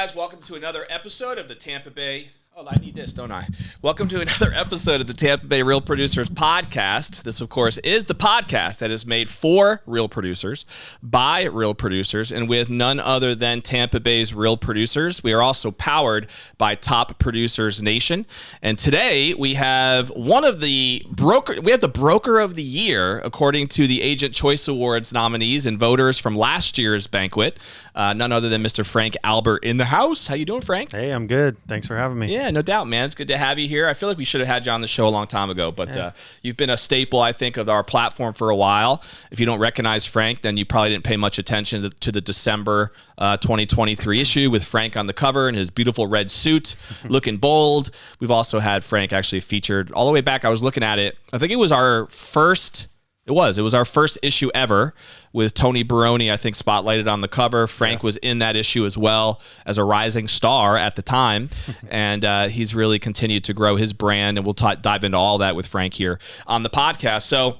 guys? Welcome to another episode of the Tampa Bay. Oh, I need this, don't I? Welcome to another episode of the Tampa Bay Real Producers Podcast. This, of course, is the podcast that is made for real producers, by real producers, and with none other than Tampa Bay's real producers. We are also powered by Top Producers Nation. And today we have the broker of the year, according to the Agent Choice Awards nominees and voters from last year's banquet. None other than Mr. Frank Albert in the house. How you doing, Frank? Hey, I'm good. Thanks for having me. Yeah, no doubt, man. It's good to have you here. I feel like we should have had you on the show a long time ago, but you've been a staple, I think, of our platform for a while. If you don't recognize Frank, then you probably didn't pay much attention to the December 2023 issue with Frank on the cover in his beautiful red suit, looking bold. We've also had Frank actually featured all the way back. I was looking at it. I think it was our first... It was our first issue ever with Tony Baroni, I think, spotlighted on the cover. Frank was in that issue as well as a rising star at the time. And he's really continued to grow his brand. And we'll dive into all that with Frank here on the podcast. So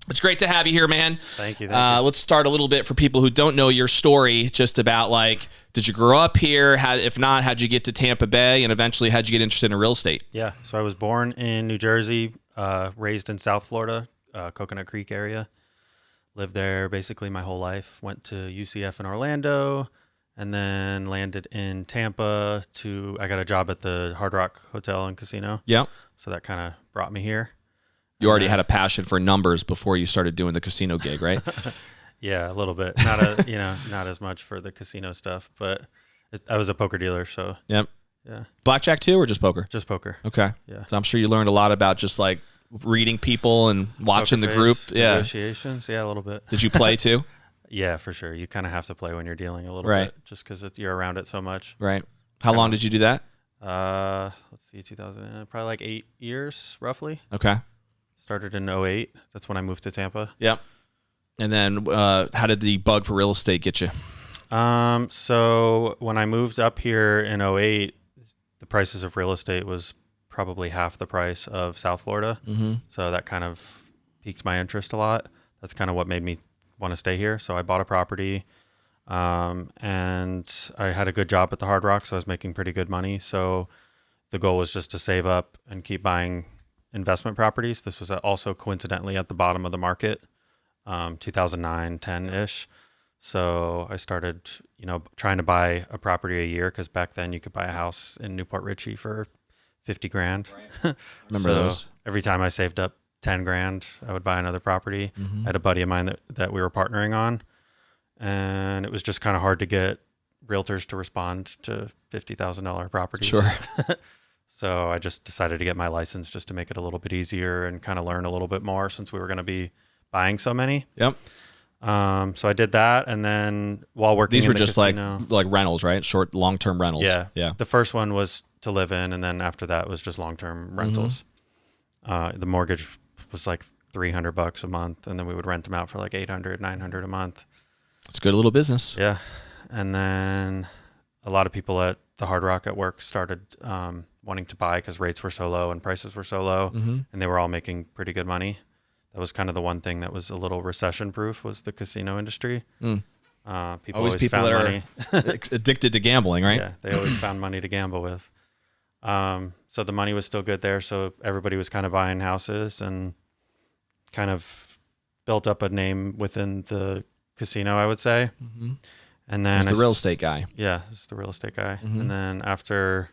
it's great to have you here, man. Thank you. Let's start a little bit for people who don't know your story, just about like, did you grow up here? If not, how'd you get to Tampa Bay? And eventually, how'd you get interested in real estate? Yeah. So I was born in New Jersey, raised in South Florida. Coconut Creek area. Lived there basically my whole life. Went to UCF in Orlando and then landed in Tampa I got a job at the Hard Rock Hotel and Casino. Yeah. So that kind of brought me here. You already had a passion for numbers before you started doing the casino gig, right? Yeah, a little bit. Not as much for the casino stuff, but I was a poker dealer, so. Yep. Yeah. Blackjack too, or just poker? Just poker. Okay. Yeah. So I'm sure you learned a lot about just like reading people and watching Poker the group. face, Yeah. Negotiations. Yeah, a little bit. Did you play too? Yeah, for sure. You kind of have to play when you're dealing a little bit, just because you're around it so much. Right. How long did you do that? Let's see, 2000, probably like 8 years, roughly. Okay. Started in 2008. That's when I moved to Tampa. Yep. And then how did the bug for real estate get you? So when I moved up here in 2008, the prices of real estate was probably half the price of South Florida. Mm-hmm. So that kind of piqued my interest a lot. That's kind of what made me want to stay here. So I bought a property, and I had a good job at the Hard Rock, so I was making pretty good money. So the goal was just to save up and keep buying investment properties. This was also coincidentally at the bottom of the market, 2009, 10-ish. So I started, trying to buy a property a year, because back then you could buy a house in Newport Richey for $50,000. Right. Remember those? Every time I saved up $10,000, I would buy another property. Mm-hmm. I had a buddy of mine that we were partnering on, and it was just kind of hard to get realtors to respond to $50,000 properties. Sure. So I just decided to get my license just to make it a little bit easier and kind of learn a little bit more, since we were going to be buying so many. Yep. So I did that, and then while working, these were in the just casino, like rentals, right? Short, long-term rentals. Yeah. Yeah. The first one was to live in, and then after that was just long-term rentals. The mortgage was like $300 a month, and then we would rent them out for like $800, $900 a month. It's a good little business. Yeah. And then a lot of people at the Hard Rock at work started wanting to buy, because rates were so low and prices were so low, and they were all making pretty good money. That was kind of the one thing that was a little recession-proof, was the casino industry. Mm. People always people found that money. are addicted to gambling, right? Yeah, they always found money to gamble with. So the money was still good there. So everybody was kind of buying houses, and kind of built up a name within the casino, I would say. Mm-hmm. And then the real estate guy. Yeah, it's the real estate guy. Mm-hmm. And then after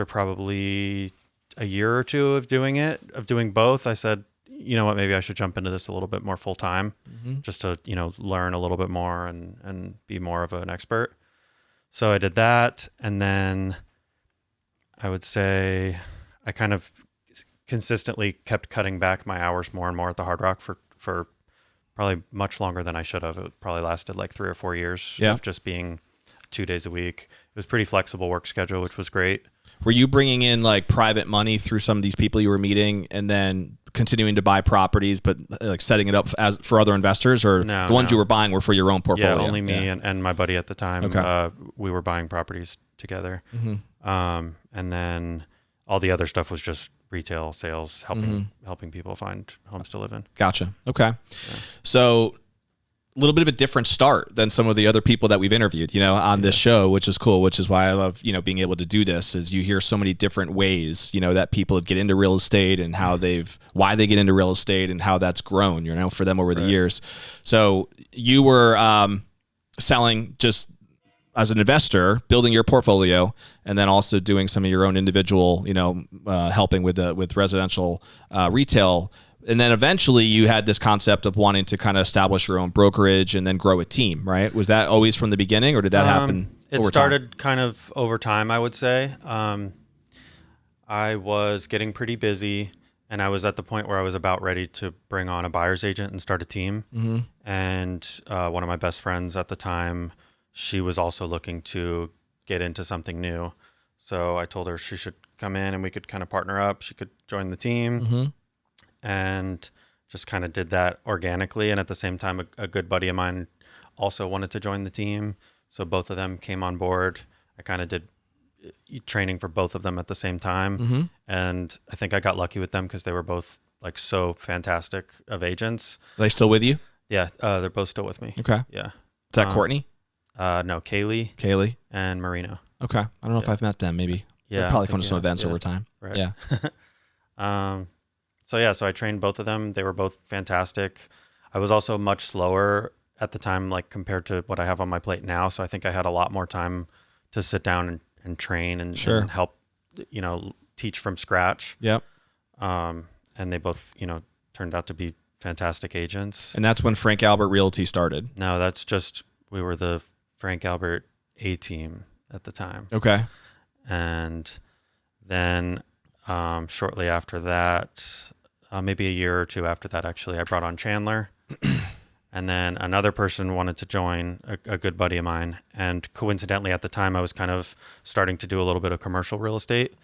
probably a year or two of doing both, I said, you know what, maybe I should jump into this a little bit more full time, just to, learn a little bit more and be more of an expert. So I did that. And then I would say I kind of consistently kept cutting back my hours more and more at the Hard Rock for probably much longer than I should have. It probably lasted like 3 or 4 years of just being 2 days a week. It was pretty flexible work schedule, which was great. Were you bringing in like private money through some of these people you were meeting, and then continuing to buy properties, but like setting it up for other investors, or the ones you were buying were for your own portfolio? Yeah, only me and my buddy at the time. Okay. We were buying properties together. Mm-hmm. And then all the other stuff was just retail sales, helping people find homes to live in. Gotcha. Okay. Yeah. So little bit of a different start than some of the other people that we've interviewed, on this show, which is cool, which is why I love, being able to do this. Is you hear so many different ways, that people get into real estate and why they get into real estate and how that's grown, for them over the years. So you were selling just as an investor, building your portfolio, and then also doing some of your own individual, helping with residential retail. And then eventually you had this concept of wanting to kind of establish your own brokerage and then grow a team, right? Was that always from the beginning, or did that happen It started kind of over time, I would say. I was getting pretty busy, and I was at the point where I was about ready to bring on a buyer's agent and start a team. Mm-hmm. And one of my best friends at the time, she was also looking to get into something new. So I told her she should come in and we could kind of partner up. She could join the team. Mm-hmm. And just kind of did that organically. And at the same time, a good buddy of mine also wanted to join the team. So both of them came on board. I kind of did training for both of them at the same time. Mm-hmm. And I think I got lucky with them because they were both like so fantastic of agents. Are they still with you? Yeah, they're both still with me. Okay. Yeah. Is that Courtney? No, Kaylee and Marino. Okay. I don't know if I've met them. Maybe. Yeah. They'll probably come to some events over time. Right. Yeah. So I trained both of them. They were both fantastic. I was also much slower at the time, like compared to what I have on my plate now. So I think I had a lot more time to sit down and train and help, teach from scratch. Yep. And they both, turned out to be fantastic agents. And that's when Frank Albert Realty started. No, we were the Frank Albert A team at the time. Okay. And then shortly after that, maybe a year or two after that, actually, I brought on Chandler. And then another person wanted to join, a good buddy of mine. And coincidentally, at the time, I was kind of starting to do a little bit of commercial real estate.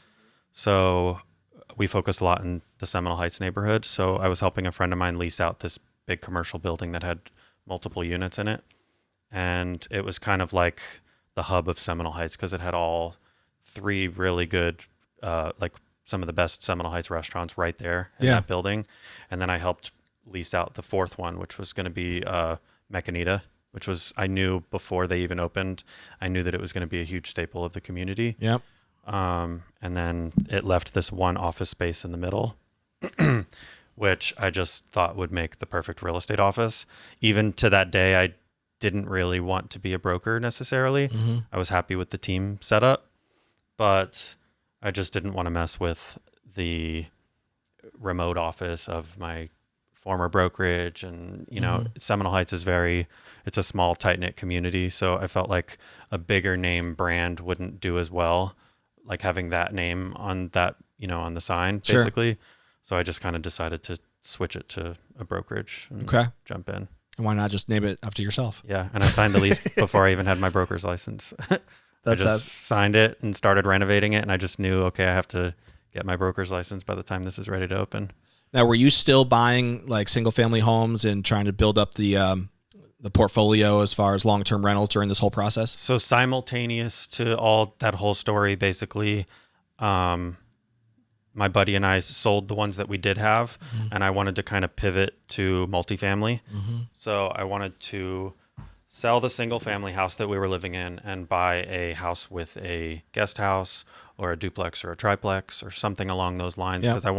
So we focused a lot in the Seminole Heights neighborhood. So I was helping a friend of mine lease out this big commercial building that had multiple units in it. And it was kind of like the hub of Seminole Heights because it had all three really good, like some of the best Seminole Heights restaurants right there in that building. And then I helped lease out the fourth one, which was going to be Mecanita, which was, I knew before they even opened, I knew that it was going to be a huge staple of the community. Yep. And then it left this one office space in the middle, which I just thought would make the perfect real estate office. Even to that day, I didn't really want to be a broker necessarily. Mm-hmm. I was happy with the team setup, but I just didn't want to mess with the remote office of my former brokerage. And, Seminole Heights is it's a small, tight-knit community. So I felt like a bigger name brand wouldn't do as well, like having that name on that, on the sign, basically. So I just kind of decided to switch it to a brokerage and jump in. And why not just name it after yourself? Yeah. And I signed the lease before I even had my broker's license. I just signed it and started renovating it. And I just knew, okay, I have to get my broker's license by the time this is ready to open. Now, were you still buying like single family homes and trying to build up the portfolio as far as long-term rentals during this whole process? So simultaneous to all that whole story, basically, my buddy and I sold the ones that we did have, and I wanted to kind of pivot to multifamily. Mm-hmm. So I wanted to sell the single family house that we were living in and buy a house with a guest house or a duplex or a triplex or something along those lines, because I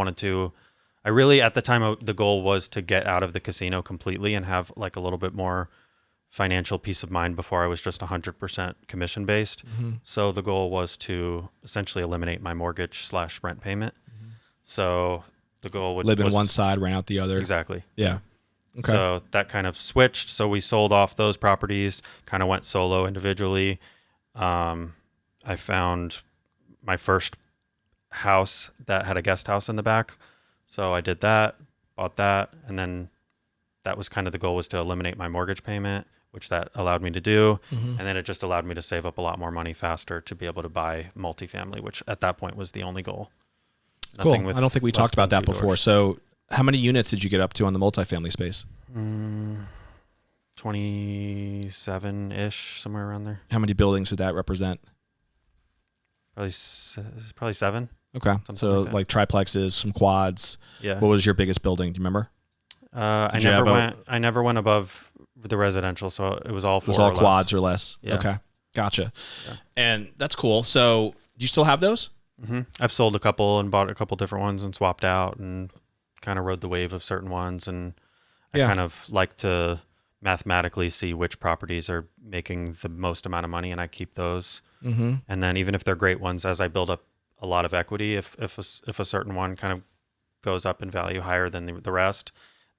really, at the time, the goal was to get out of the casino completely and have like a little bit more financial peace of mind before I was just 100% commission based. Mm-hmm. So the goal was to essentially eliminate my mortgage/rent payment. Mm-hmm. So the goal would live in one side, rent out the other. Exactly. Yeah. Okay. So that kind of switched. So we sold off those properties, kind of went solo individually. I found my first house that had a guest house in the back. So I did that, bought that, and then that was kind of the goal, was to eliminate my mortgage payment, which that allowed me to do. Mm-hmm. And then it just allowed me to save up a lot more money faster to be able to buy multifamily, which at that point was the only goal. Cool. I don't think we talked about that before. Doors. So how many units did you get up to on the multifamily space? 27-ish, somewhere around there. How many buildings did that represent? Probably 7. Okay. So like triplexes, some quads. Yeah. What was your biggest building? Do you remember? I you have never went above the residential, so it was all It was four all or less. quads or less. Yeah. Okay, gotcha. Yeah. And that's cool. So do you still have those? I've sold a couple and bought a couple different ones and swapped out and kind of rode the wave of certain ones. And I kind of like to mathematically see which properties are making the most amount of money, and I keep those. And then even if they're great ones, as I build up a lot of equity, if a certain one kind of goes up in value higher than the rest,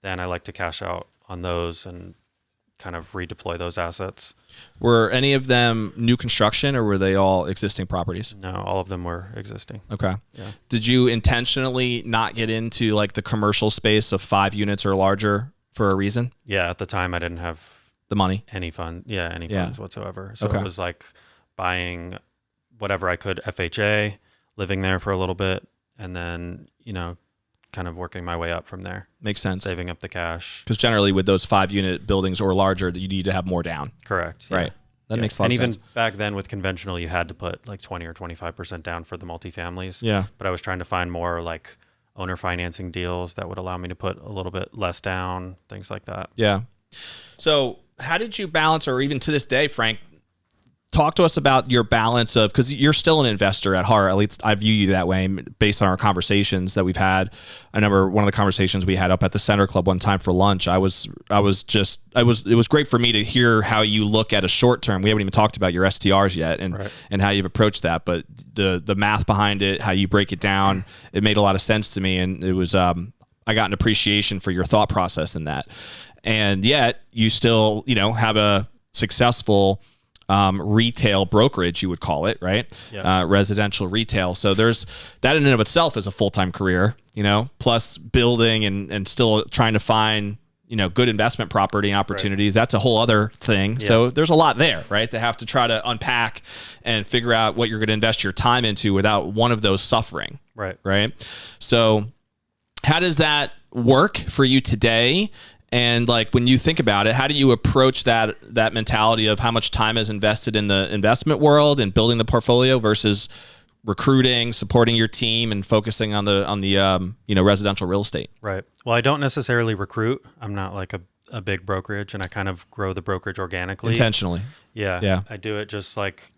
then I like to cash out on those and kind of redeploy those assets. Were any of them new construction, or were they all existing properties? No, all of them were existing. Okay. Yeah. Did you intentionally not get into like the commercial space of 5 units or larger for a reason? Yeah, at the time I didn't have The money? any funds whatsoever. So Okay. it was like buying whatever I could FHA, living there for a little bit, and then, kind of working my way up from there. Makes sense. Saving up the cash. Because generally with those 5-unit buildings or larger, you need to have more down. Correct. Yeah. Right. That makes a lot of sense. sense. And even back then with conventional, you had to put like 20 or 25% down for the multifamilies. Yeah. But I was trying to find more like owner financing deals that would allow me to put a little bit less down, things like that. Yeah. So how did you balance, or even to this day, Frank, talk to us about your balance of, because you're still an investor at heart, at least I view you that way based on our conversations that we've had. I remember one of the conversations we had up at the Center Club one time for lunch. It was great for me to hear how you look at a short term. We haven't even talked about your STRs yet and how you've approached that, but the math behind it, how you break it down, it made a lot of sense to me. And it was, I got an appreciation for your thought process in that. And yet you still, have a successful retail brokerage, you would call it, right? Yeah. Residential retail. So there's that in and of itself is a full-time career, plus building and still trying to find, good investment property and opportunities. Right. That's a whole other thing. Yeah. So there's a lot there, right? To have to try to unpack and figure out what you're going to invest your time into without one of those suffering. Right. Right. So how does that work for you today? And like when you think about it, how do you approach that mentality of how much time is invested in the investment world and building the portfolio versus recruiting, supporting your team, and focusing on the residential real estate? Right. Well, I don't necessarily recruit. I'm not like a big brokerage, and I kind of grow the brokerage organically. Intentionally. Yeah. Yeah. I do it just like,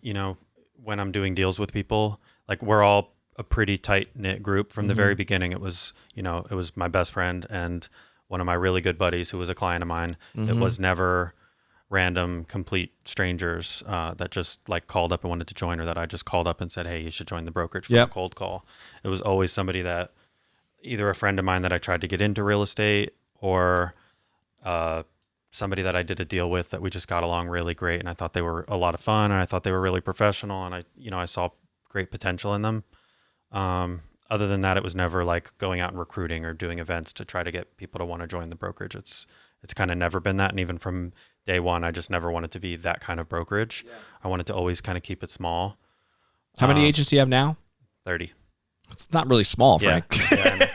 when I'm doing deals with people, like we're all a pretty tight knit group from the very beginning. It was, it was my best friend and one of my really good buddies who was a client of mine. It was never random, complete strangers that just like called up and wanted to join, or that I just called up and said, hey, you should join the brokerage for a cold call. It was always somebody that either a friend of mine that I tried to get into real estate, or somebody that I did a deal with that we just got along really great. And I thought they were a lot of fun, and I thought they were really professional, and I saw great potential in them. Other than that, it was never like going out and recruiting or doing events to try to get people to want to join the brokerage. It's kind of never been that. And even from day one, I just never wanted to be that kind of brokerage. Yeah. I wanted to always kind of keep it small. How many agents do you have now? 30. It's not really small, Frank. Yeah.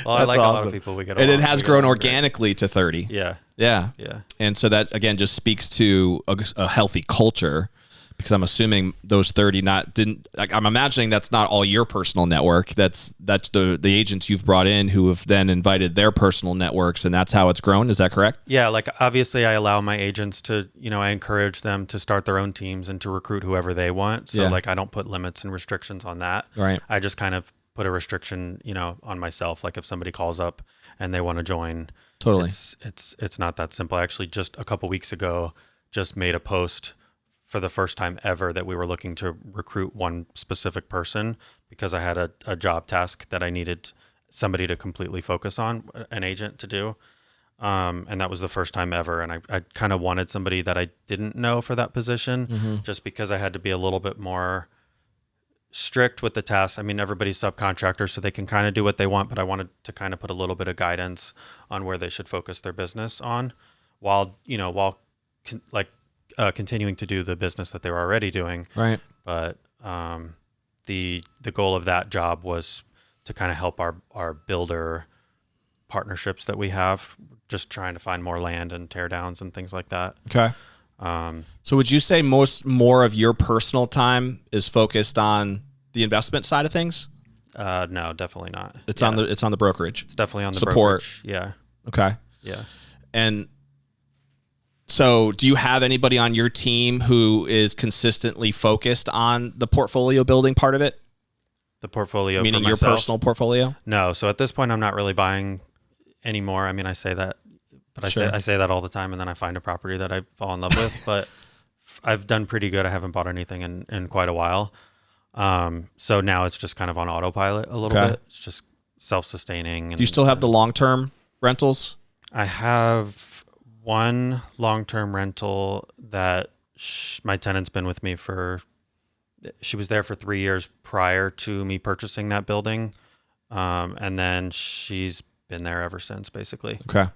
Well, I like awesome. A lot of people we get along. And it has grown organically to 30. Yeah. Yeah. Yeah. And so that, again, just speaks to a healthy culture, because I'm assuming those 30 I'm imagining that's not all your personal network. That's the agents you've brought in who have then invited their personal networks, and that's how it's grown. Is that correct? Yeah, like obviously I allow my agents to, I encourage them to start their own teams and to recruit whoever they want. So like I don't put limits and restrictions on that. Right. I just kind of put a restriction, on myself. Like if somebody calls up and they want to join, totally. It's not that simple. I actually just a couple weeks ago just made a post for the first time ever that we were looking to recruit one specific person, because I had a job task that I needed somebody to completely focus on, an agent to do. And that was the first time ever. And I kind of wanted somebody that I didn't know for that position, just because I had to be a little bit more strict with the tasks. I mean, everybody's subcontractors, so they can kind of do what they want, but I wanted to kind of put a little bit of guidance on where they should focus their business on, while continuing to do the business that they were already doing. Right. But the goal of that job was to kind of help our builder partnerships that we have, just trying to find more land and tear downs and things like that. Okay. So would you say more of your personal time is focused on the investment side of things? No, definitely not. It's on the brokerage. It's definitely on the support. brokerage. Yeah. Okay. Yeah. And so do you have anybody on your team who is consistently focused on the portfolio building part of it? The portfolio, meaning for your myself? personal portfolio? No. So at this point, I'm not really buying anymore. I mean, I say that, but I say that all the time, and then I find a property that I fall in love with. But I've done pretty good. I haven't bought anything in quite a while. So now it's just kind of on autopilot a little bit. It's just self-sustaining. Do you still have the long-term rentals? I have one long-term rental that my tenant's been with me she was there for 3 years prior to me purchasing that building. And then she's been there ever since, basically. Okay.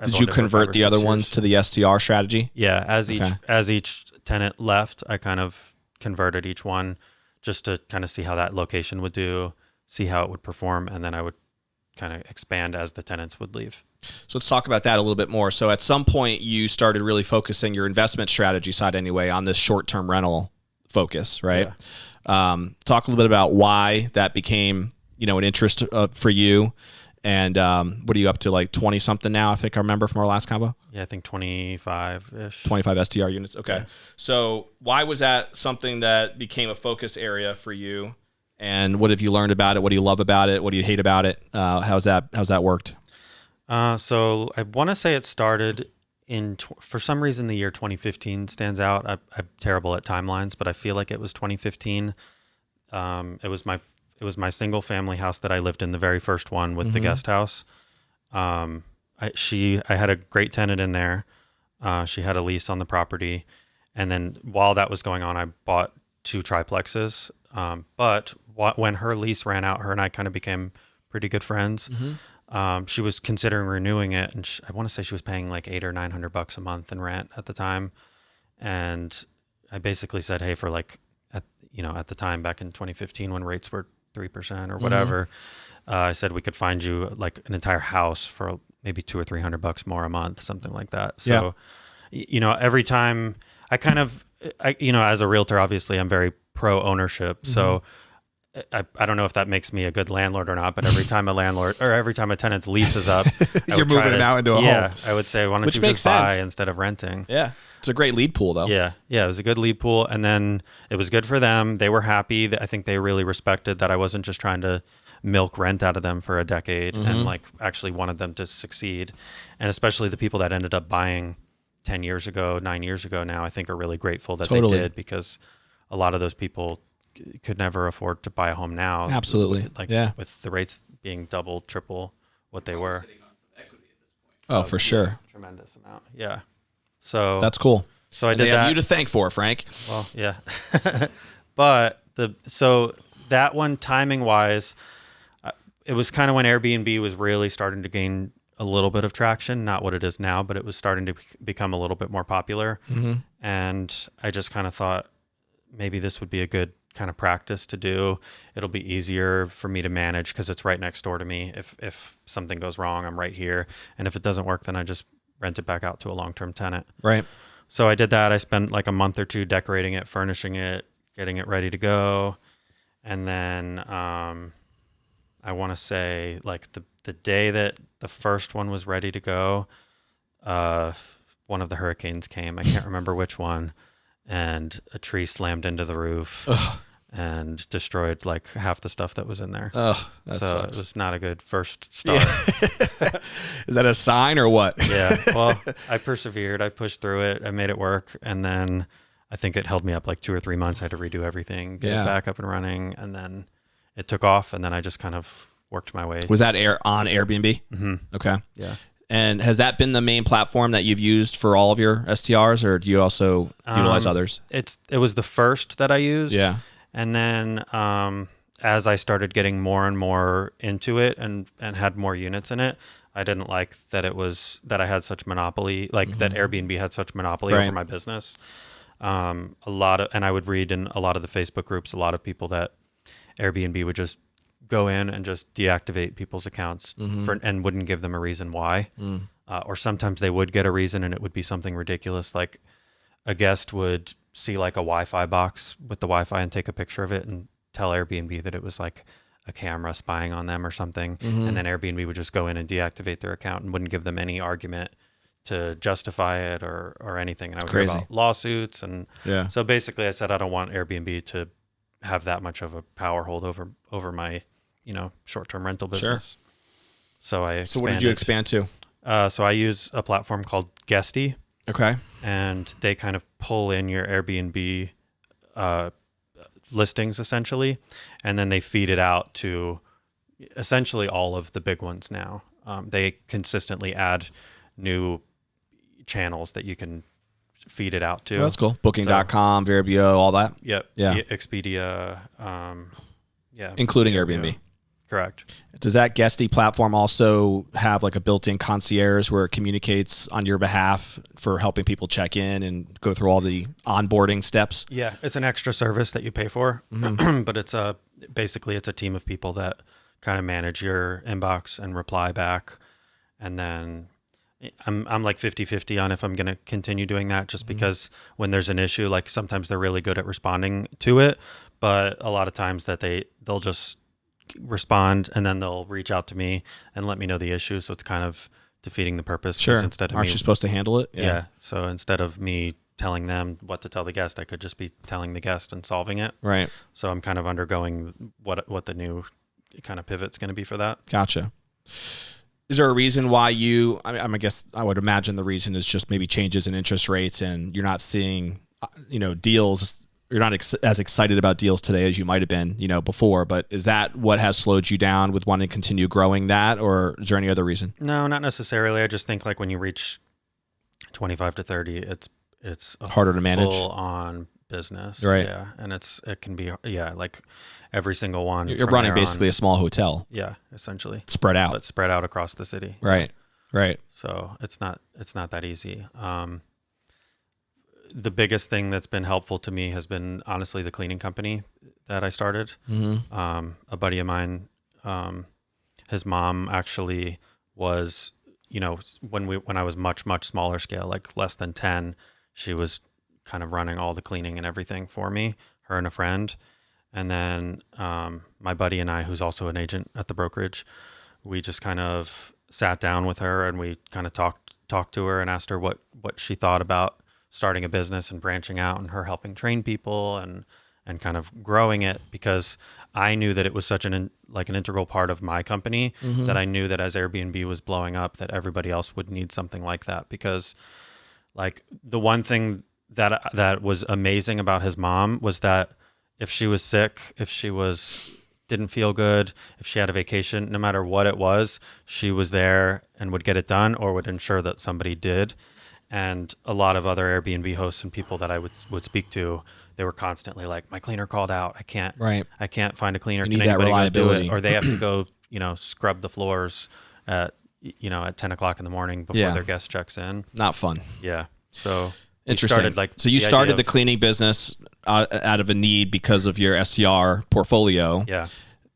Did you convert the other ones to the STR strategy? Yeah. As each tenant left, I kind of converted each one just to kind of see how that location would do, see how it would perform, and then I would kind of expand as the tenants would leave. So let's talk about that a little bit more. So at some point you started really focusing your investment strategy side anyway on this short-term rental focus, right? Yeah. Talk a little bit about why that became, an interest for you. And what are you up to, like 20 something now? I think I remember from our last combo. Yeah, I think 25-ish. 25 STR units. Okay. Yeah. So why was that something that became a focus area for you? And what have you learned about it? What do you love about it? What do you hate about it? How's that worked? So I want to say it started for some reason the year 2015 stands out. I'm terrible at timelines, but I feel like it was 2015. It was my single family house that I lived in, the very first one with the guest house. I had a great tenant in there. She had a lease on the property. And then while that was going on, I bought 2 triplexes. But when her lease ran out, her and I kind of became pretty good friends. She was considering renewing it, and I want to say she was paying like $800 or $900 a month in rent at the time. And I basically said, hey, for like, at the time back in 2015 when rates were 3% or whatever, I said we could find you like an entire house for maybe $200 or $300 more a month, something like that. So, every time I as a realtor, obviously I'm very pro ownership. So I don't know if that makes me a good landlord or not, but every time a tenant's lease is up, you're moving it out into a home. Yeah, I would say, why don't you just buy instead of renting? Yeah. It's a great lead pool, though. Yeah, it was a good lead pool, and then it was good for them. They were happy. I think they really respected that I wasn't just trying to milk rent out of them for a decade, and like actually wanted them to succeed. And especially the people that ended up buying 10 years ago, 9 years ago now, I think are really grateful that they did, because a lot of those people could never afford to buy a home now. Absolutely. With the rates being double, triple what they were. Sitting on some equity at this point. Oh, for sure. Tremendous amount. Yeah. So that's cool. So I did they that. have you to thank for, Frank. Well, yeah. But so that one, timing wise, it was kind of when Airbnb was really starting to gain a little bit of traction, not what it is now, but it was starting to become a little bit more popular. And I just kind of thought maybe this would be a good kind of practice to do. It'll be easier for me to manage because it's right next door to me. If something goes wrong, I'm right here. And if it doesn't work, then I just rent it back out to a long-term tenant. Right. So I did that. I spent like a month or 2 decorating it, furnishing it, getting it ready to go. And then I want to say like the day that the first one was ready to go, one of the hurricanes came. I can't remember which one. And a tree slammed into the roof and destroyed like half the stuff that was in there. Oh, that so sucks. It was not a good first start. Yeah. Is that a sign or what? Yeah. Well, I persevered. I pushed through it. I made it work. And then I think it held me up like 2 or 3 months. I had to redo everything, get it back up and running. And then it took off. And then I just kind of worked my way. Was that on Airbnb? Mm-hmm. Okay. Yeah. And has that been the main platform that you've used for all of your STRs, or do you also utilize others? It was the first that I used. Yeah. And then as I started getting more and more into it and had more units in it, I didn't like that I had such monopoly, like that Airbnb had such monopoly over my business. And I would read in a lot of the Facebook groups, a lot of people that Airbnb would just go in and just deactivate people's accounts and wouldn't give them a reason why. Or sometimes they would get a reason and it would be something ridiculous. Like a guest would see like a Wi-Fi box with the Wi-Fi and take a picture of it and tell Airbnb that it was like a camera spying on them or something. And then Airbnb would just go in and deactivate their account and wouldn't give them any argument to justify it or anything. And I would hear about lawsuits. And so basically I said, I don't want Airbnb to have that much of a power hold over my, short-term rental business. Sure. So I expanded. So what did you expand to? So I use a platform called Guesty. Okay. And they kind of pull in your Airbnb listings essentially, and then they feed it out to essentially all of the big ones now. They consistently add new channels that you can feed it out to. Oh, that's cool. Booking.com, Vrbo, all that. Yep. Yeah. Expedia. Including Airbnb. Correct. Does that Guesty platform also have like a built-in concierge where it communicates on your behalf for helping people check in and go through all the onboarding steps? Yeah, it's an extra service that you pay for, but it's basically it's a team of people that kind of manage your inbox and reply back. And then I'm like 50-50 on if I'm going to continue doing that, just because when there's an issue, like sometimes they're really good at responding to it, but a lot of times that they'll just respond and then they'll reach out to me and let me know the issue. So it's kind of defeating the purpose. Sure. Instead of Aren't you supposed to handle it? Yeah. So instead of me telling them what to tell the guest, I could just be telling the guest and solving it. Right. So I'm kind of undergoing what the new kind of pivot's going to be for that. Gotcha. Is there a reason why I guess I would imagine the reason is just maybe changes in interest rates and you're not seeing, deals. You're not as excited about deals today as you might have been, before, but is that what has slowed you down with wanting to continue growing that, or is there any other reason? No, not necessarily. I just think like when you reach 25 to 30, it's harder to manage, full on business. Right. Yeah. And it can be, like every single one. You're running basically a small hotel. Yeah, essentially. Spread out. But spread out across the city. Right. Right. So it's not that easy. The biggest thing that's been helpful to me has been honestly the cleaning company that I started. A buddy of mine, his mom actually was, when I was much, much smaller scale, like less than 10, she was kind of running all the cleaning and everything for me, her and a friend. And then my buddy and I, who's also an agent at the brokerage, we just kind of sat down with her and we kind of talked to her and asked her what she thought about starting a business and branching out and her helping train people and kind of growing it, because I knew that it was such an integral part of my company that I knew that as Airbnb was blowing up, that everybody else would need something like that. Because like the one thing that was amazing about his mom was that if she was sick, if she didn't feel good, if she had a vacation, no matter what it was, she was there and would get it done or would ensure that somebody did. And a lot of other Airbnb hosts and people that I would speak to, they were constantly like, my cleaner called out. I can't find a cleaner. You need that reliability. Or they have to go, scrub the floors at 10 o'clock in the morning before their guest checks in. Not fun. Yeah. So interesting. You started the cleaning business out of a need because of your STR portfolio. Yeah.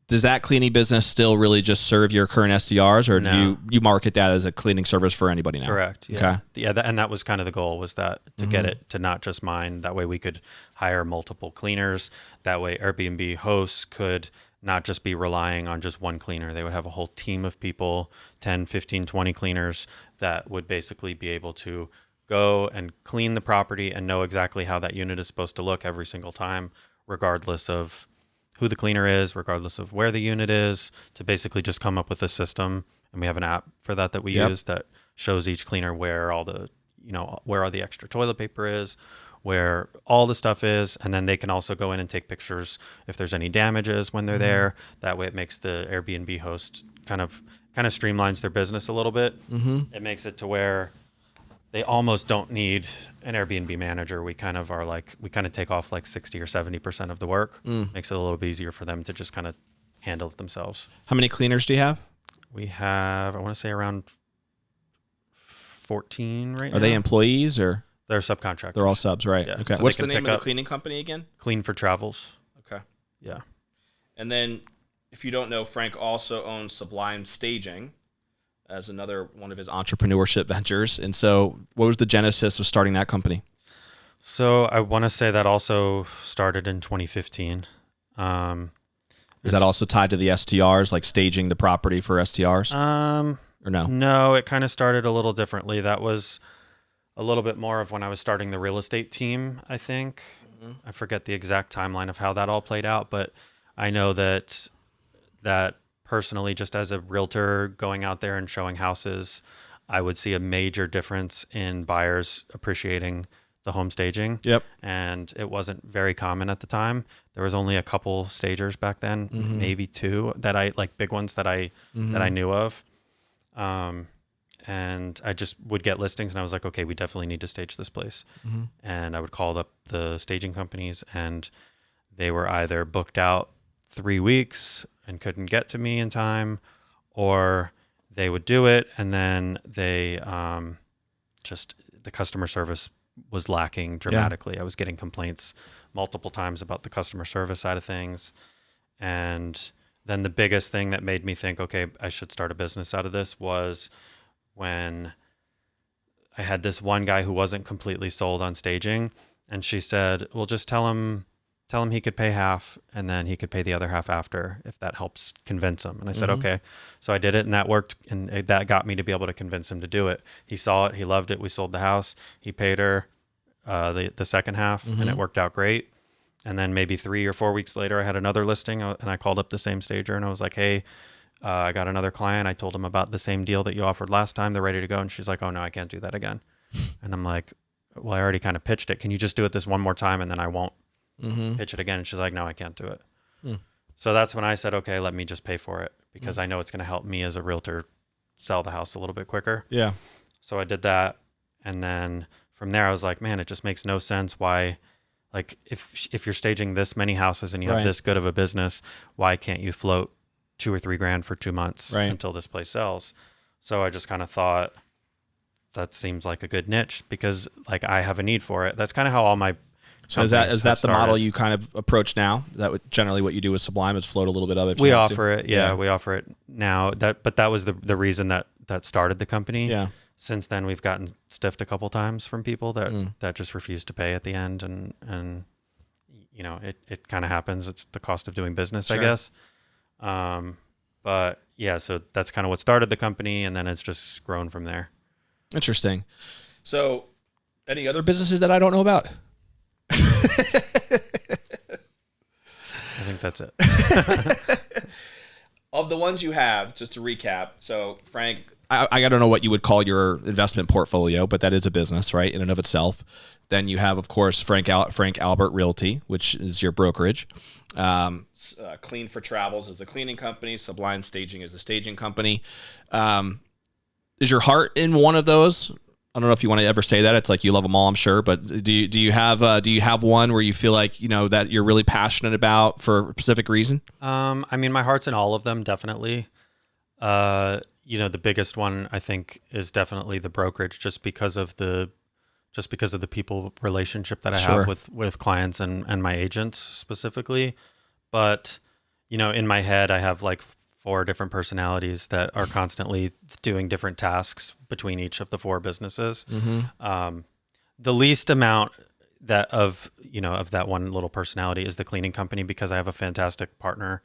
Does that cleaning business still really just serve your current SDRs, or do you market that as a cleaning service for anybody now? Correct. Yeah. Okay. Yeah, and that was kind of the goal, was that to get it to not just mine. That way we could hire multiple cleaners. That way Airbnb hosts could not just be relying on just one cleaner. They would have a whole team of people, 10, 15, 20 cleaners that would basically be able to go and clean the property and know exactly how that unit is supposed to look every single time, regardless of who the cleaner is, regardless of where the unit is, to basically just come up with a system. And we have an app for that we use that shows each cleaner where all the, where all the extra toilet paper is, where all the stuff is. And then they can also go in and take pictures if there's any damages when they're there. That way it makes the Airbnb host kind of streamlines their business a little bit. It makes it to where they almost don't need an Airbnb manager. We kind of take off like 60 or 70% of the work. Makes it a little bit easier for them to just kind of handle it themselves. How many cleaners do you have? We have, I want to say around 14 right now. Are they employees or? They're subcontractors. They're all subs, right? Yeah. Okay. So what's the name of the cleaning company again? Clean for Travels. Okay. Yeah. And then, if you don't know, Frank also owns Sublime Staging as another one of his entrepreneurship ventures. And so what was the genesis of starting that company? So I want to say that also started in 2015. Is that also tied to the STRs, like staging the property for STRs? Or no? No, it kind of started a little differently. That was a little bit more of when I was starting the real estate team, I think. I forget the exact timeline of how that all played out, but I know that personally, just as a realtor going out there and showing houses, I would see a major difference in buyers appreciating the home staging. Yep. And it wasn't very common at the time. There was only a couple stagers back then, maybe two that I like, big ones that I knew of. And I just would get listings and I was like, okay, we definitely need to stage this place. And I would call up the staging companies and they were either booked out 3 weeks and couldn't get to me in time, or they would do it and then they just the customer service was lacking dramatically. I was getting complaints multiple times about the customer service side of things. And then the biggest thing that made me think, okay, I should start a business out of this was when I had this one guy who wasn't completely sold on staging, and she said, well, just tell him he could pay half and then he could pay the other half after, if that helps convince him. And I said, okay. So I did it and that worked, and that got me to be able to convince him to do it. He saw it, he loved it. We sold the house. He paid her the second half and it worked out great. And then maybe 3 or 4 weeks later, I had another listing and I called up the same stager and I was like, hey, I got another client. I told them about the same deal that you offered last time. They're ready to go. And she's like, oh no, I can't do that again. And I'm like, well, I already kind of pitched it. Can you just do it this one more time and then I won't pitch it again? And she's like, no, I can't do it. So that's when I said, okay, let me just pay for it because I know it's going to help me as a realtor sell the house a little bit quicker. Yeah. So I did that. And then from there, I was like, man, it just makes no sense why, like if you're staging this many houses and you have this good of a business, why can't you float $2 or $3 grand for 2 months until this place sells? So I just kind of thought that seems like a good niche because like I have a need for it. That's kind of how all my So is that the model you kind of approach now? Generally what you do with Sublime is float a little bit of it. We offer it. Yeah, we offer it now. But that was the reason that started the company. Yeah. Since then we've gotten stiffed a couple times from people that just refuse to pay at the end, and you know it kind of happens. It's the cost of doing business, I guess. But yeah, so that's kind of what started the company, and then it's just grown from there. Interesting. So, any other businesses that I don't know about? I think that's it. Of the ones you have, just to recap, so Frank, I don't know what you would call your investment portfolio, but that is a business, right, in and of itself. Then you have, of course, Frank Albert Realty, which is your brokerage. Clean for Travels is the cleaning company. Sublime Staging is the staging company. Is your heart in one of those? I don't know if you want to ever say that. It's like you love them all, I'm sure. But do you have one where you feel like that you're really passionate about for a specific reason? I mean, my heart's in all of them, definitely. The biggest one I think is definitely the brokerage, just because of the people relationship that I have with clients and my agents specifically. But in my head, I have like 4 different personalities that are constantly doing different tasks between each of the 4 businesses. The least amount of that one little personality is the cleaning company, because I have a fantastic partner,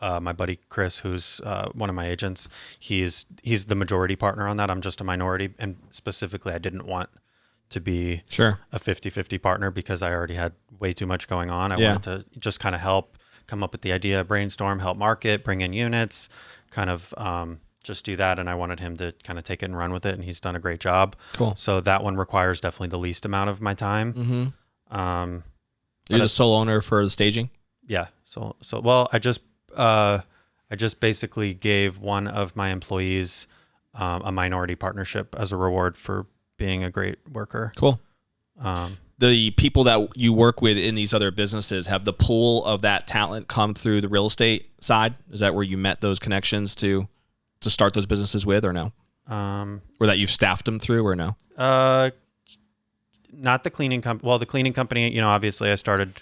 my buddy Chris, who's one of my agents. He's the majority partner on that. I'm just a minority, and specifically I didn't want to be a 50-50 partner because I already had way too much going on. I wanted to just kind of help come up with the idea, brainstorm, help market, bring in units, kind of just do that. And I wanted him to kind of take it and run with it, and he's done a great job. Cool. So that one requires definitely the least amount of my time. You're the sole owner for the staging? Yeah. So well, I just basically gave one of my employees a minority partnership as a reward for being a great worker. Cool. The people that you work with in these other businesses, have the pool of that talent come through the real estate side? Is that where you met those connections to start those businesses with, or no? Or that you've staffed them through, or no? Not the cleaning company. Well, the cleaning company, obviously I started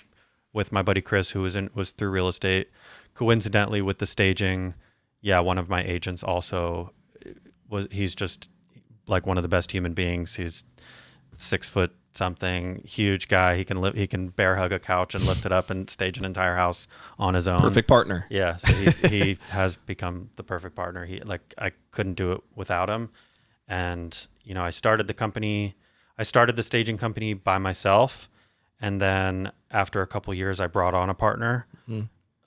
with my buddy Chris, who was through real estate. Coincidentally, with the staging, one of my agents also he's just like one of the best human beings. He's 6'6", something. Huge guy. He can bear hug a couch and lift it up and stage an entire house on his own. Perfect partner. Yeah. So he has become the perfect partner. I couldn't do it without him. And, I started the staging company by myself. And then after a couple years, I brought on a partner.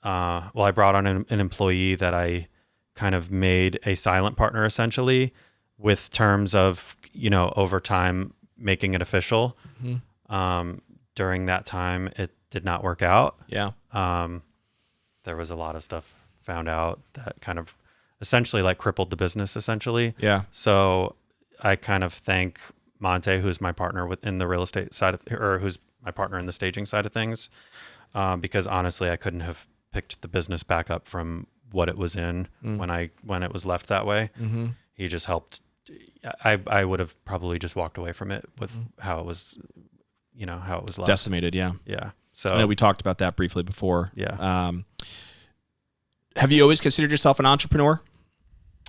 I brought on an employee that I kind of made a silent partner essentially, with terms of, over time making it official. During that time, it did not work out. Yeah. There was a lot of stuff found out that kind of essentially like crippled the business essentially. Yeah. So I kind of thank Monte, who's my partner within the real estate side or who's my partner in the staging side of things. Because honestly, I couldn't have picked the business back up from what it was in when it was left that way. He just helped. I would have probably just walked away from it with how it was, how it was left. Decimated. Yeah. Yeah. So I know we talked about that briefly before. Yeah. Have you always considered yourself an entrepreneur?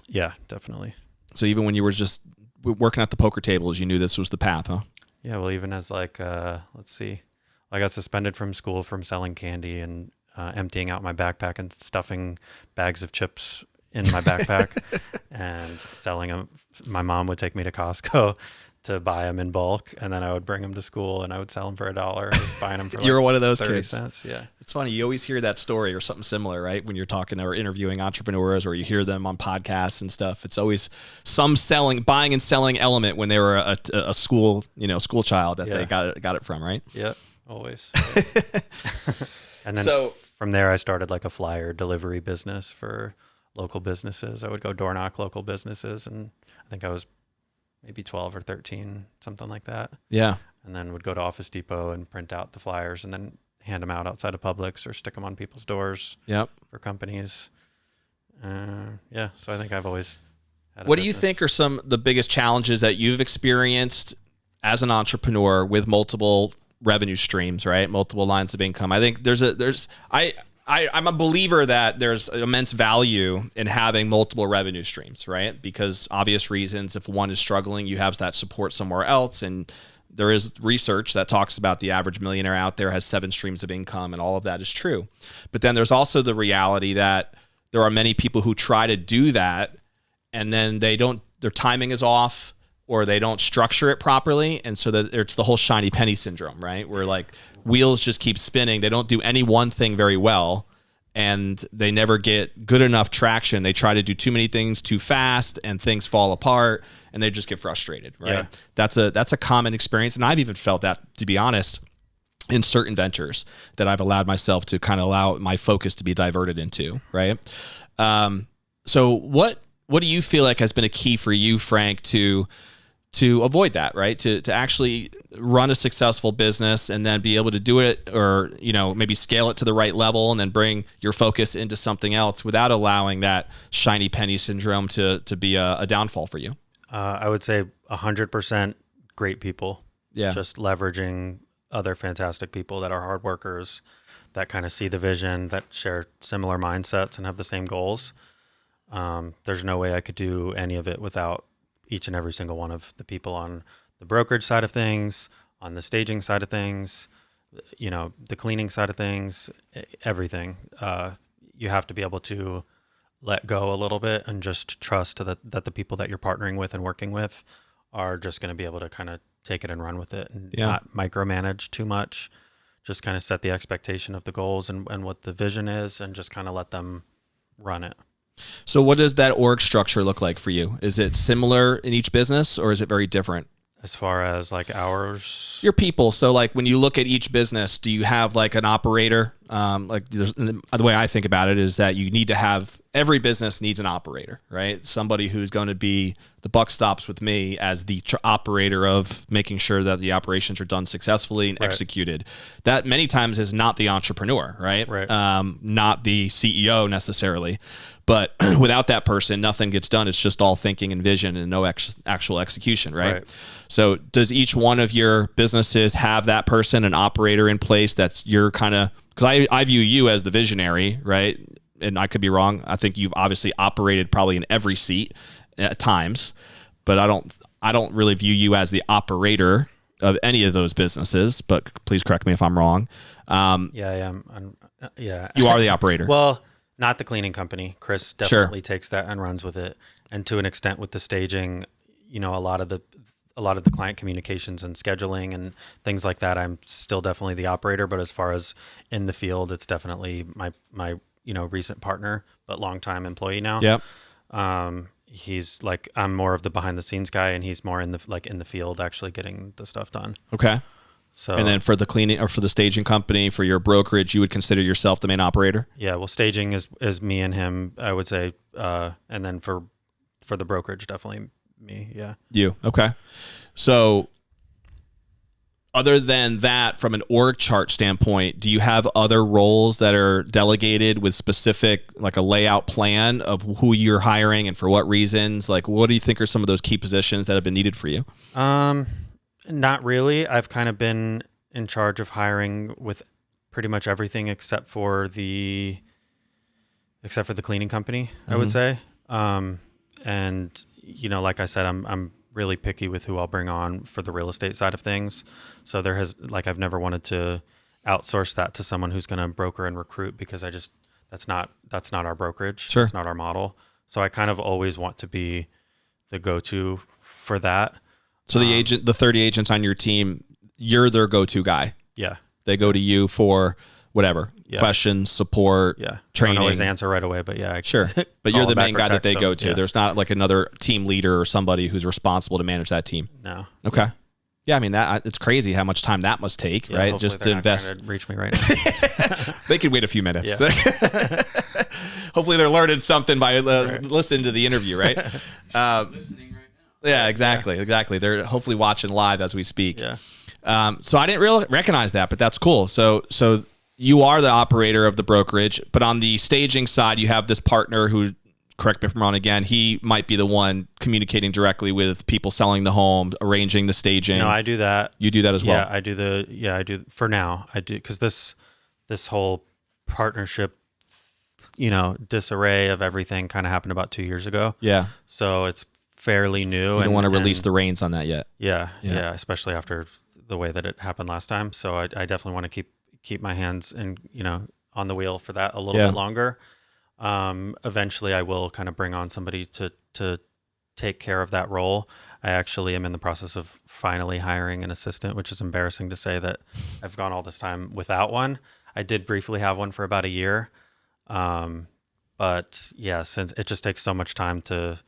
Yeah, definitely. So even when you were just working at the poker tables, you knew this was the path, huh? Yeah. Well, even as let's see, I got suspended from school from selling candy and emptying out my backpack and stuffing bags of chips in my backpack and selling them. My mom would take me to Costco to buy them in bulk, and then I would bring them to school and I would sell them for $1. I was buying them for You're one of those 30 kids. cents. Yeah. It's funny. You always hear that story or something similar, right? When you're talking or interviewing entrepreneurs, or you hear them on podcasts and stuff. It's always some buying and selling element when they were a school child that they got it from, right? Yep. Always. Yeah. And then from there, I started like a flyer delivery business for local businesses. I would go door knock local businesses, and I think I was maybe 12 or 13, something like that. Yeah. And then would go to Office Depot and print out the flyers and then hand them out outside of Publix or stick them on people's doors. Yep. For companies. So I think I've always had What do you think are some of the biggest challenges that you've experienced as an entrepreneur with multiple revenue streams, right? Multiple lines of income. I think I'm a believer that there's immense value in having multiple revenue streams, right? Because obvious reasons, if one is struggling, you have that support somewhere else. And there is research that talks about the average millionaire out there has 7 streams of income, and all of that is true. But then there's also the reality that there are many people who try to do that, and then their timing is off, or they don't structure it properly. And so that it's the whole shiny penny syndrome, right? Where like wheels just keep spinning. They don't do any one thing very well, and they never get good enough traction. They try to do too many things too fast, and things fall apart, and they just get frustrated, right? Yeah. That's a common experience. And I've even felt that, to be honest, in certain ventures that I've allowed myself to kind of allow my focus to be diverted into, right? So what do you feel like has been a key for you, Frank, to avoid that, right? To actually run a successful business and then be able to do it, or, maybe scale it to the right level and then bring your focus into something else without allowing that shiny penny syndrome to be a downfall for you? I would say 100% great people. Yeah. Just leveraging other fantastic people that are hard workers, that kind of see the vision, that share similar mindsets and have the same goals. There's no way I could do any of it without each and every single one of the people on the brokerage side of things, on the staging side of things, the cleaning side of things, everything. You have to be able to let go a little bit and just trust that the people that you're partnering with and working with are just going to be able to kind of take it and run with it and not micromanage too much. Just kind of set the expectation of the goals and what the vision is, and just kind of let them run it. So what does that org structure look like for you? Is it similar in each business, or is it very different? As far as like hours? Your people. So like when you look at each business, do you have like an operator? The way I think about it is that you need to have, every business needs an operator, right? Somebody who's going to be, the buck stops with me as the operator of making sure that the operations are done successfully and executed. That many times is not the entrepreneur, right? Not the CEO necessarily. But without that person, nothing gets done. It's just all thinking and vision and no actual execution, right? So does each one of your businesses have that person, an operator in place that's your kind of, because I view you as the visionary, right? And I could be wrong. I think you've obviously operated probably in every seat at times, but I don't really view you as the operator. of any of those businesses, but please correct me if I'm wrong. Yeah, I am. Yeah. You are the operator. Well, not the cleaning company. Chris definitely takes that and runs with it. And to an extent with the staging, a lot of the client communications and scheduling and things like that, I'm still definitely the operator. But as far as in the field, it's definitely my recent partner, but longtime employee now. Yep. He's like, I'm more of the behind the scenes guy, and he's more in the field actually getting the stuff done. Okay. So, and then for the cleaning or for the staging company, for your brokerage, you would consider yourself the main operator? Yeah. Well, staging is me and him, I would say. And then for the brokerage, definitely me. Yeah. You. Okay. So other than that, from an org chart standpoint, do you have other roles that are delegated with specific, like a layout plan of who you're hiring and for what reasons? Like, what do you think are some of those key positions that have been needed for you? Not really. I've kind of been in charge of hiring with pretty much everything except for the cleaning company, I would say. And like I said, I'm really picky with who I'll bring on for the real estate side of things. So I've never wanted to outsource that to someone who's going to broker and recruit, because that's not our brokerage. Sure. It's not our model. So I kind of always want to be the go-to for that. So the 30 agents on your team, you're their go-to guy. Yeah. They go to you for whatever, questions, support, training. I don't always answer right away, but yeah. Sure. But you're the main guy that they go to. Yeah. There's not like another team leader or somebody who's responsible to manage that team. No. Okay. Yeah, I mean, it's crazy how much time that must take, right? Just to invest. Not trying to reach me right now. They could wait a few minutes. Yeah. Hopefully they're learning something by listening to the interview, right? Listening right now. Yeah, exactly. They're hopefully watching live as we speak. Yeah. So I didn't really recognize that, but that's cool. So you are the operator of the brokerage, but on the staging side, you have this partner who, correct me if I'm wrong again, he might be the one communicating directly with people selling the home, arranging the staging. No, I do that. You do that as well? Yeah, I do. For now, I do, because this whole partnership, disarray of everything kind of happened about 2 years ago. Yeah. So it's fairly new. You don't want to release the reins on that yet. Yeah, especially after the way that it happened last time. So I definitely want to keep my hands on the wheel for that a little bit longer. Eventually I will kind of bring on somebody to take care of that role. I actually am in the process of finally hiring an assistant, which is embarrassing to say that I've gone all this time without one. I did briefly have one for about a year. But yeah, since it just takes so much time to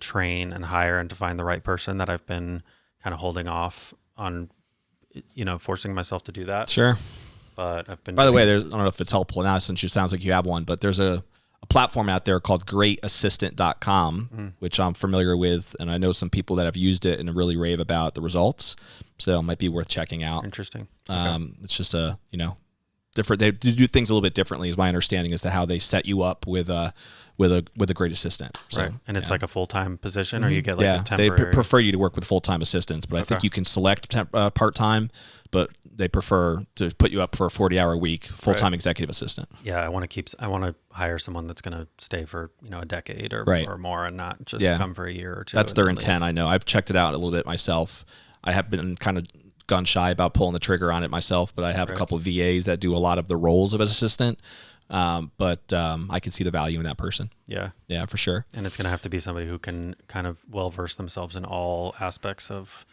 train and hire and to find the right person, that I've been kind of holding off on, forcing myself to do that. Sure. But I've been. By the way, I don't know if it's helpful now since it sounds like you have one, but there's a platform out there called greatassistant.com, which I'm familiar with, and I know some people that have used it and really rave about the results. So it might be worth checking out. Interesting. It's just different. They do things a little bit differently, is my understanding, as to how they set you up with a great assistant. So, right. And it's like a full-time position, or you get like a they temporary. prefer you to work with full-time assistants, but I think you can select part-time, but they prefer to put you up for a 40-hour week full-time executive assistant. Yeah, I want to hire someone that's going to stay for a decade or more, and not just come for a year or two. That's their intent. I know. I've checked it out a little bit myself. I have been kind of gun shy about pulling the trigger on it myself, but I have a couple of VAs that do a lot of the roles of an assistant. But I can see the value in that person. Yeah, for sure. And it's going to have to be somebody who can kind of well verse themselves in all aspects of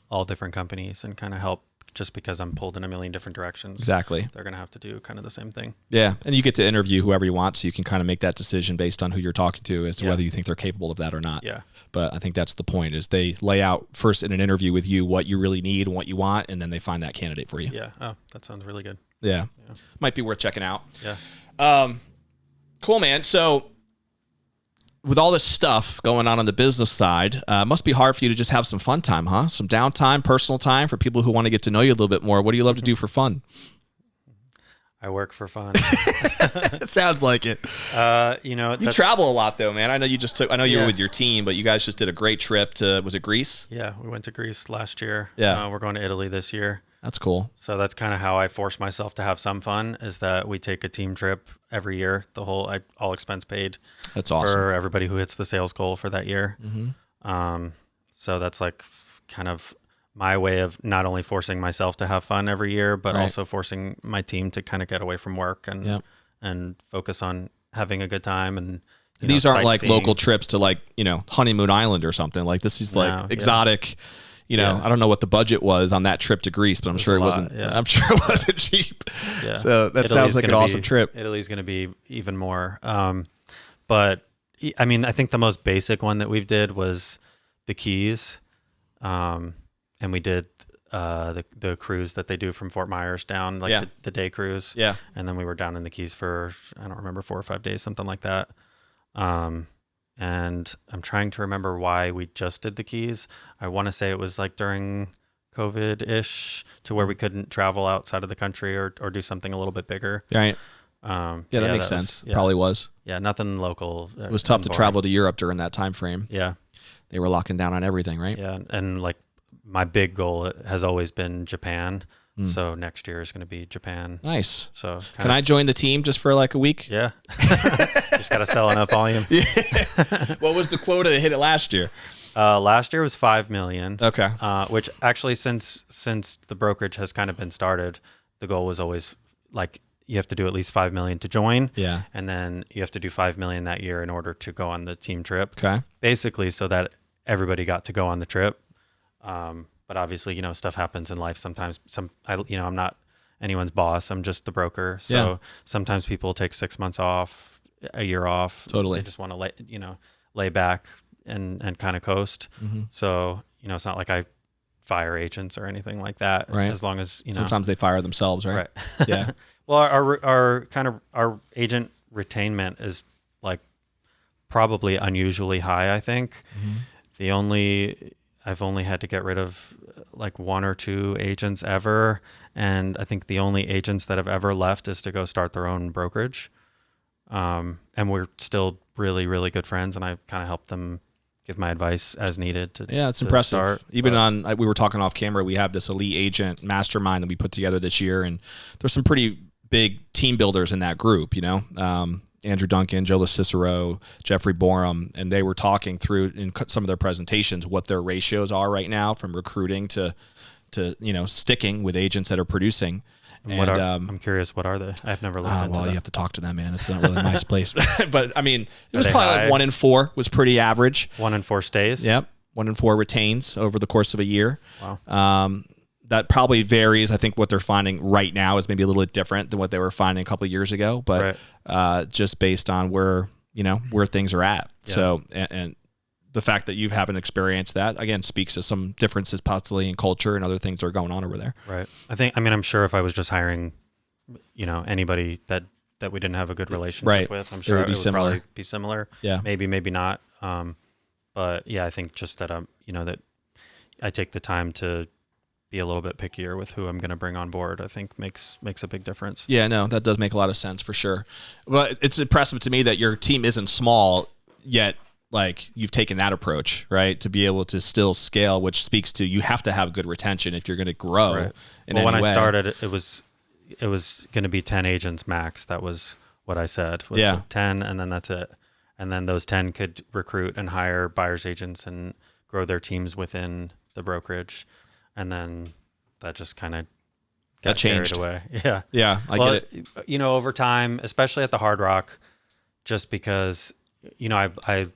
all different companies and kind of help. Just because I'm pulled in a million different directions, exactly, they're going to have to do kind of the same thing. Yeah, and you get to interview whoever you want, so you can kind of make that decision based on who you're talking to as to whether you think they're capable of that or not. Yeah. But I think that's the point, is they lay out first in an interview with you what you really need and what you want, and then they find that candidate for you. Yeah. Oh, that sounds really good. Yeah. Might be worth checking out. Yeah. Cool, man. So with all this stuff going on the business side, must be hard for you to just have some fun time, huh? Some downtime, personal time for people who want to get to know you a little bit more. What do you love to do for fun? I work for fun. It sounds like it. You travel a lot though, man. I know you were with your team, but you guys just did a great trip to, was it Greece? Yeah, we went to Greece last year. Yeah. We're going to Italy this year. That's cool. So that's kind of how I force myself to have some fun, is that we take a team trip every year, all expense paid. That's awesome. For everybody who hits the sales goal for that year. Mm-hmm. So that's like kind of my way of not only forcing myself to have fun every year, but Right. also forcing my team to kind of get away from work and Yep. and focus on having a good time. And These aren't like sightseeing. local trips to like, Honeymoon Island or something. Like this is like No, yeah. exotic. Yeah. I don't know what the budget was on that trip to Greece, but I'm sure it a lot, wasn't. yeah. I'm sure it wasn't cheap. Yeah. So that Italy's sounds like an gonna awesome be- trip. Italy's going to be even more. But I mean, I think the most basic one that we've did was the Keys, and we did the cruise that they do from Fort Myers down, like Yeah. the day cruise. Yeah. And then we were down in the Keys for, I don't remember, 4 or 5 days, something like that. And I'm trying to remember why we just did the Keys. I want to say it was like during COVID-ish to where we couldn't travel outside of the country or do something a little bit bigger. Right. Yeah, That makes sense. Yeah. Probably was. Yeah, nothing local. It was tough to travel to Europe during that time frame. Yeah, They were locking down on everything, right? yeah. And like my big goal has always been Japan. Mm. So next year is going to be Japan. Nice. So Can I join the team just for like a week? Yeah. Just got to sell enough volume. What was the quota to hit it last year? Last year was 5 million. Okay. Which actually, since the brokerage has kind of been started, the goal was always like you have to do at least 5 million to join. Yeah. And then you have to do 5 million that year in order to go on the team trip. Okay. Basically, so that everybody got to go on the trip. But obviously, stuff happens in life. Sometimes I'm not anyone's boss. I'm just the broker. So Yeah. sometimes people take 6 months off, a year off. Totally. They just want to lay back and kind of coast. Mm-hmm. So, it's not like I fire agents or anything like that. Right. As long as, Sometimes they fire themselves, right? Right. Yeah. Well, our agent retainment is like probably unusually high, I think. Mm-hmm. I've only had to get rid of like 1 or 2 agents ever. And I think the only agents that have ever left is to go start their own brokerage. And we're still really, really good friends. And I kind of help them give my advice as needed to Yeah, it's to impressive. start. Even But- we were talking off camera, we have this elite agent mastermind that we put together this year, and there's some pretty big team builders in that group, Andrew Duncan, Joe Cicero, Jeffrey Borum, and they were talking through in some of their presentations what their ratios are right now from recruiting to sticking with agents that are producing. And I'm curious, what are they? I've never looked into Well, that. you have to talk to them, man. It's not really my place. But I mean, it was they probably high? like 1 in 4 was pretty average. 1 in 4 stays? Yep. 1 in 4 retains over the course of a year. Wow. That probably varies. I think what they're finding right now is maybe a little bit different than what they were finding a couple of years ago, but just based on where things are at. Yeah. So, and the fact that you haven't experienced that, again, speaks to some differences possibly in culture and other things that are going on over there. Right. I'm sure if I was just hiring, anybody that we didn't have a good relationship Right. with, I'm It sure would be it would similar. probably be similar. Yeah. Maybe not. But yeah, I think just that that I take the time to be a little bit pickier with who I'm going to bring on board, I think makes a big difference. Yeah, no, that does make a lot of sense for sure. But it's impressive to me that your team isn't small yet. Like you've taken that approach, right, to be able to still scale, which speaks to you have to have good retention if you're going to grow. Right. In Well, any when way. I started, it was going to be 10 agents max. That was what I said. Was Yeah. 10, and then that's it. And then those 10 could recruit and hire buyer's agents and grow their teams within the brokerage. And then that just kind of got changed. carried away. Yeah. Yeah, I get it. Over time, especially at the Hard Rock, just because, I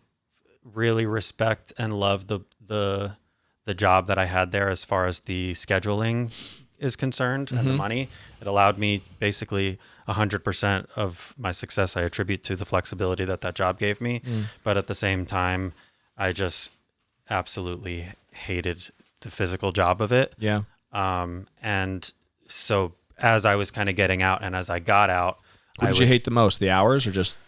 really respect and love the job that I had there as far as the scheduling is concerned and the money. It allowed me basically 100% of my success I attribute to the flexibility that job gave me. But at the same time, I just absolutely hated the physical job of it. Yeah. And so as I was kind of getting out and as I got out, What did you hate the most? The hours or just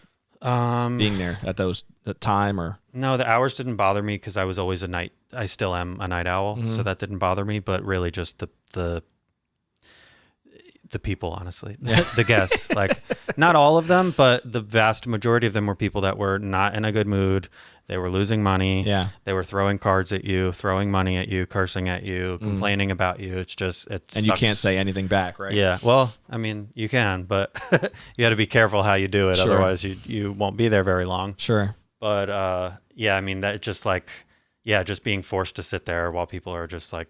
being there at that time or? No, the hours didn't bother me because I was always I still am a night owl. So that didn't bother me, but really just the people, honestly, the guests, like not all of them, but the vast majority of them were people that were not in a good mood. They were losing money. Yeah. They were throwing cards at you, throwing money at you, cursing at you, complaining about you. It's just, And sucks. you can't say anything back, right? Yeah. Well, I mean, you can, but you got to be careful how you do it. Sure. Otherwise you won't be there very long. Sure. But yeah, I mean, that just just being forced to sit there while people are just like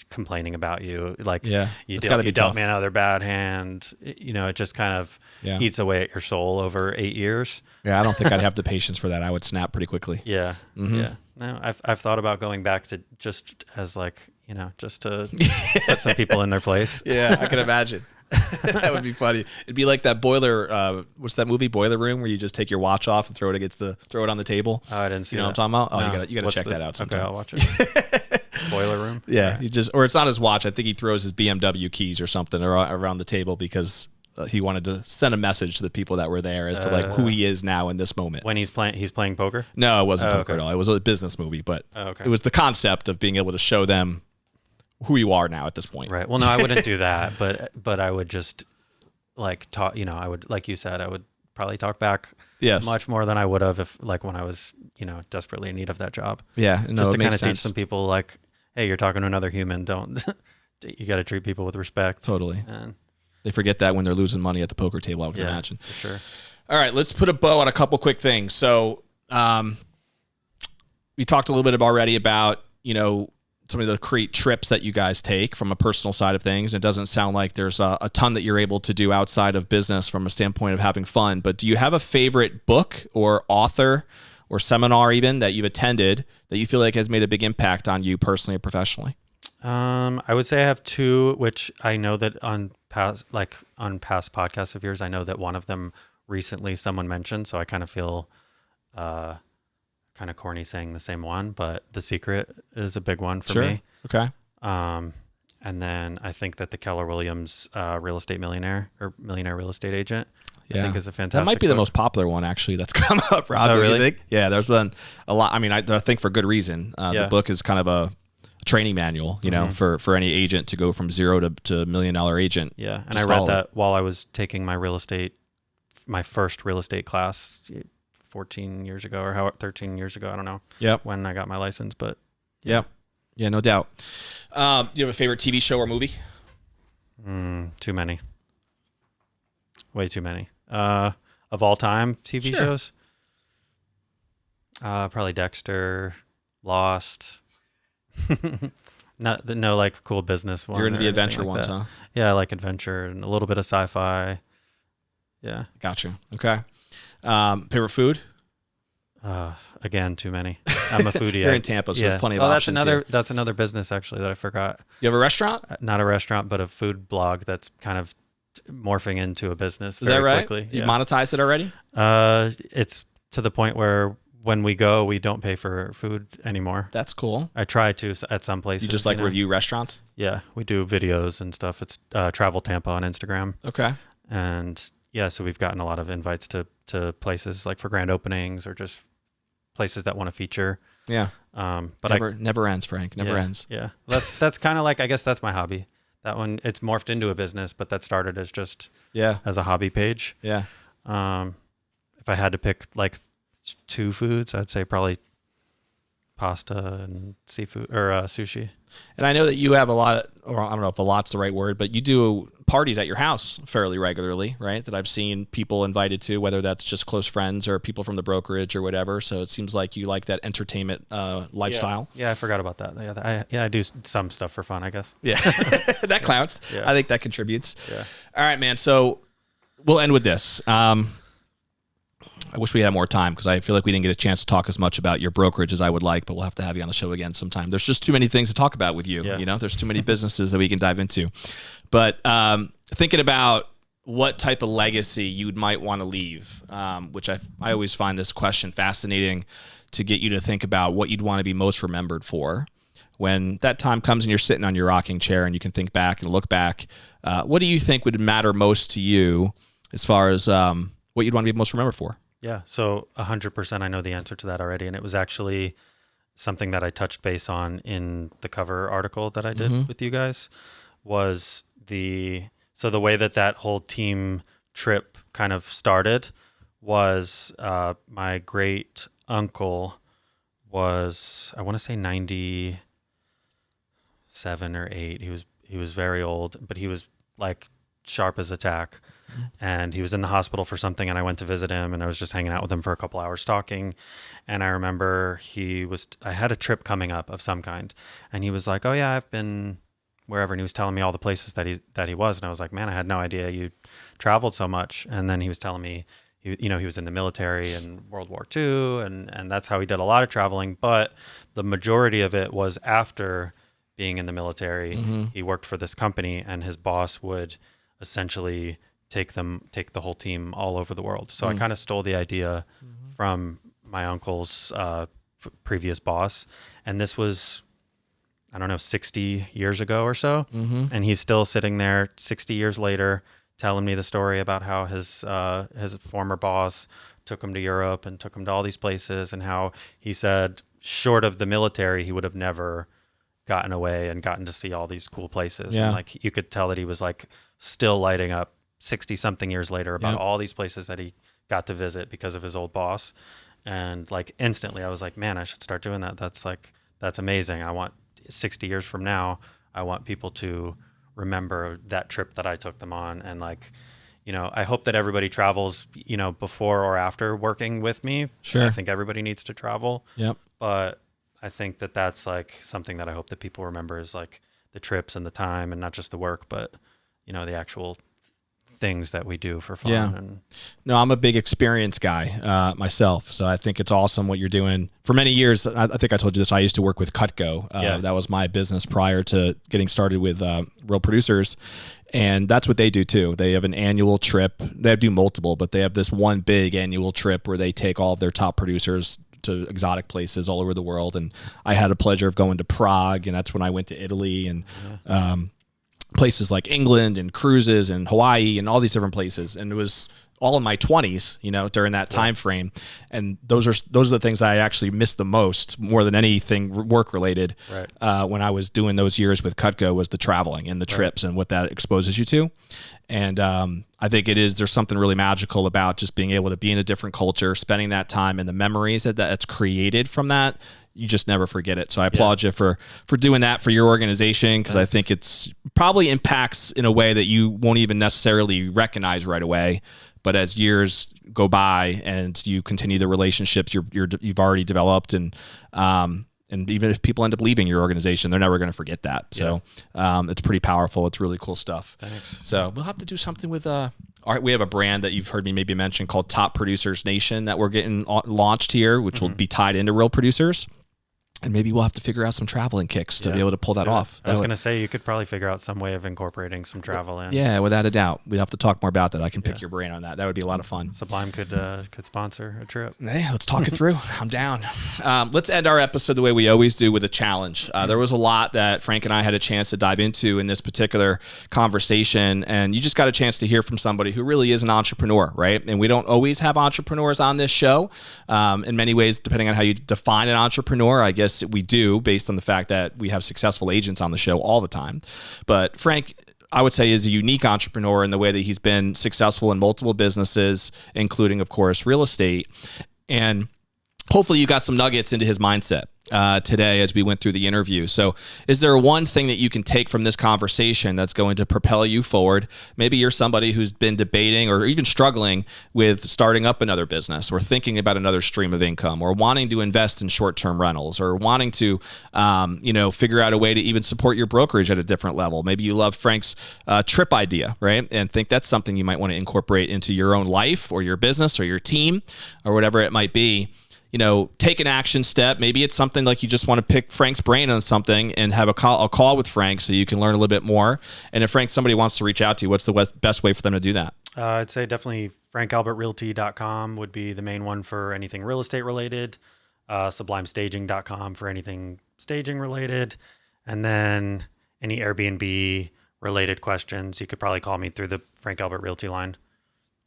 complaining about you. Like Yeah, you it's gotta be dealt tough. me another bad hand. It just kind of Yeah. eats away at your soul over 8 years. Yeah, I don't think I'd have the patience for that. I would snap pretty quickly. Yeah. Mhm. Yeah. No, I've thought about going back to just as like, just to put some people in their place. Yeah, I can imagine. That would be funny. It'd be like that boiler. What's that movie, Boiler Room, where you just take your watch off and throw it on the table. Oh, I didn't see You know that. what I'm talking about? Oh, No. you gotta check that out sometime. Okay, I'll watch it. Boiler Room. Yeah, or it's not his watch. I think he throws his BMW keys or something around the table because he wanted to send a message to the people that were there as to like who he is now in this moment. When he's playing poker. No, it wasn't poker okay. at all. It was a business movie, but Okay. it was the concept of being able to show them who you are now at this point. Right. Well, no, I wouldn't do that, but I would just like talk. I would, like you said, I would probably talk back. Yes. Much more than I would have if like when I was desperately in need of that job. Yeah. No, Just it to makes kind of teach sense. some people like, hey, you're talking to another human. Don't you got to treat people with respect. Totally. And They forget that when they're losing money at the poker table, I would imagine. For sure. All right, let's put a bow on a couple quick things. So we talked a little bit already about, some of the trips that you guys take from a personal side of things. It doesn't sound like there's a ton that you're able to do outside of business from a standpoint of having fun. But do you have a favorite book or author or seminar even that you've attended that you feel like has made a big impact on you personally or professionally? I would say I have two, which I know that on past podcasts of yours, I know that one of them recently someone mentioned. So I kind of feel kind of corny saying the same one, but The Secret is a big one for me. Okay. And then I think that the Keller Williams Real Estate Millionaire or Millionaire Real Estate Agent, I think is a fantastic That might be the book. most popular one actually that's come up, Rob. Oh, Don't you really? think? Yeah, there's been a lot. I mean, I think for good reason. The Yeah. book is kind of a training manual, for any agent to go from zero to $1 million agent. Yeah, and Just I read follow that while I was taking my first real estate class 14 years ago or 13 years ago. I don't know. Yep. When I got my license, but Yep. Yeah, no doubt. Do you have a favorite TV show or movie? too many. Way too many. Of all time TV Sure. shows? Probably Dexter, Lost. No like cool business one. You're into or the anything adventure like ones, that. huh? Yeah, I like adventure and a little bit of sci-fi. Yeah. Gotcha. Okay. Favorite food? Again, too many. I'm a foodie. You're in Tampa, so there's plenty of that's options another here. that's another business actually that I forgot. You have a restaurant? Not a restaurant, but a food blog that's kind of morphing into a business Is very that right? quickly. You Yeah. monetized it already? It's to the point where when we go, we don't pay for food anymore. That's cool. I try to at some places. You just like review restaurants? Yeah, we do videos and stuff. It's Travel Tampa on Instagram. Okay. And yeah, so we've gotten a lot of invites to places like for grand openings or just places that want to feature. Yeah. But never ends, Frank. Never ends. Yeah. That's kind of like, I guess that's my hobby. That one, it's morphed into a business, but that started as just as a hobby page. Yeah. If I had to pick like two foods, I'd say probably pasta and seafood or sushi. And I know that you have a lot, or I don't know if a lot's the right word, but you do parties at your house fairly regularly, right? That I've seen people invited to, whether that's just close friends or people from the brokerage or whatever. So it seems like you like that entertainment lifestyle. Yeah, I forgot about that. I do some stuff for fun, I guess. Yeah, that counts. Yeah. I think that contributes. Yeah. All right, man. So we'll end with this. I wish we had more time because I feel like we didn't get a chance to talk as much about your brokerage as I would like, but we'll have to have you on the show again sometime. There's just too many things to talk about with you. Yeah. There's too many businesses that we can dive into. But thinking about what type of legacy you might want to leave, which I always find this question fascinating to get you to think about what you'd want to be most remembered for. When that time comes and you're sitting on your rocking chair and you can think back and look back, what do you think would matter most to you as far as what you'd want to be most remembered for? Yeah, so 100% I know the answer to that already, and it was actually something that I touched base on in the cover article that I did with you guys. Was the way that whole team trip kind of started was my great uncle was, I want to say 97 or 8. He was very old, but he was like sharp as a tack. And he was in the hospital for something, and I went to visit him, and I was just hanging out with him for a couple hours talking. And I remember I had a trip coming up of some kind, and he was like, "Oh yeah, I've been wherever," and he was telling me all the places that he was, and I was like, "Man, I had no idea you traveled so much." And then he was telling me, he was in the military in World War II, and that's how he did a lot of traveling. But the majority of it was after being in the military. He worked for this company, and his boss would essentially take the whole team all over the world. So I kind of stole the idea from my uncle's previous boss, and this was, I don't know, 60 years ago or so, and he's still sitting there 60 years later telling me the story about how his former boss took him to Europe and took him to all these places, and how he said, short of the military, he would have never gotten away and gotten to see all these cool places. Yeah. And like you could tell that he was like still lighting up 60 something years later about all these places that he got to visit because of his old boss. And like instantly I was like, man, I should start doing that. That's amazing. I want 60 years from now, I want people to remember that trip that I took them on. And like, I hope that everybody travels, before or after working with me. Sure. I think everybody needs to travel. Yep. But I think that that's like something that I hope that people remember is like the trips and the time, and not just the work, but the actual things that we do for fun. Yeah. And no, I'm a big experience guy myself, so I think it's awesome what you're doing. For many years, I think I told you this, I used to work with Cutco. That was my business prior to getting started with Real Producers, and that's what they do too. They have an annual trip. They do multiple, but they have this one big annual trip where they take all of their top producers to exotic places all over the world. And I had a pleasure of going to Prague, and that's when I went to Italy, and places like England, and cruises, and Hawaii, and all these different places. And it was all in my 20s, during that time frame. And those are the things I actually missed the most, more than anything work related. Right. When I was doing those years with Cutco, was the traveling and the trips and what that exposes you to. And I think there's something really magical about just being able to be in a different culture, spending that time, and the memories that's created from that. You just never forget it. So I applaud you for doing that for your organization, because I think it's probably impacts in a way that you won't even necessarily recognize right away. But as years go by and you continue the relationships you've already developed, and even if people end up leaving your organization, they're never going to forget that. So it's pretty powerful. It's really cool stuff. Thanks. So we'll have to do something with we have a brand that you've heard me maybe mention called Top Producers Nation that we're getting launched here, which will be tied into Real Producers. And maybe we'll have to figure out some traveling kicks to be able to pull that off. I was going to say, you could probably figure out some way of incorporating some travel in. Yeah, without a doubt. We'd have to talk more about that. I can pick your brain on that. That would be a lot of fun. Sublime could sponsor a trip. Hey, let's talk it through. I'm down. Let's end our episode the way we always do, with a challenge. There was a lot that Frank and I had a chance to dive into in this particular conversation, and you just got a chance to hear from somebody who really is an entrepreneur, right? And we don't always have entrepreneurs on this show. In many ways, depending on how you define an entrepreneur, I guess we do, based on the fact that we have successful agents on the show all the time. But Frank, I would say, is a unique entrepreneur in the way that he's been successful in multiple businesses, including, of course, real estate. And hopefully you got some nuggets into his mindset today as we went through the interview. So is there one thing that you can take from this conversation that's going to propel you forward? Maybe you're somebody who's been debating or even struggling with starting up another business, or thinking about another stream of income, or wanting to invest in short-term rentals, or wanting to figure out a way to even support your brokerage at a different level. Maybe you love Frank's trip idea, right? And think that's something you might want to incorporate into your own life, or your business, or your team, or whatever it might be. Take an action step. Maybe it's something like you just want to pick Frank's brain on something and have a call with Frank so you can learn a little bit more. And if somebody wants to reach out to you, what's the best way for them to do that? I'd say definitely frankalbertrealty.com would be the main one for anything real estate related. Sublimestaging.com for anything staging related. And then any Airbnb related questions, you could probably call me through the Frank Albert Realty line.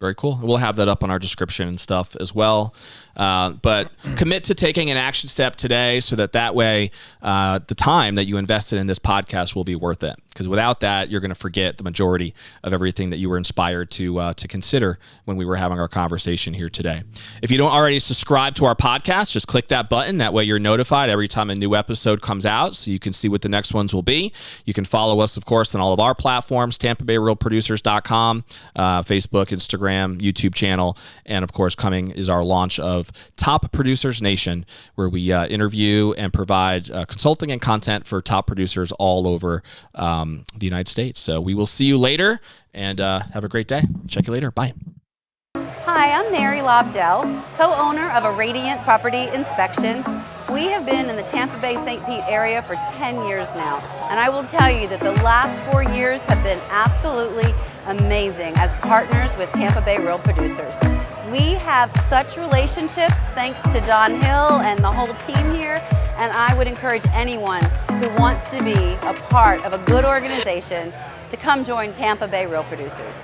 Very cool. We'll have that up on our description and stuff as well. But commit to taking an action step today, so that way the time that you invested in this podcast will be worth it. because without that, you're going to forget the majority of everything that you were inspired to consider when we were having our conversation here today. If you don't already subscribe to our podcast, just click that button. That way you're notified every time a new episode comes out, so you can see what the next ones will be. You can follow us, of course, on all of our platforms, TampaBayRealProducers.com, Facebook, Instagram, YouTube channel, and of course, coming is our launch of Top Producers Nation, where we interview and provide consulting and content for top producers all over the United States. So we will see you later, and have a great day. Check you later. Bye. Hi, I'm Mary Lobdell, co-owner of A Radiant Property Inspection. We have been in the Tampa Bay St. Pete area for 10 years now, and I will tell you that the last 4 years have been absolutely amazing as partners with Tampa Bay Real Producers. We have such relationships thanks to Don Hill and the whole team here, and I would encourage anyone who wants to be a part of a good organization to come join Tampa Bay Real Producers.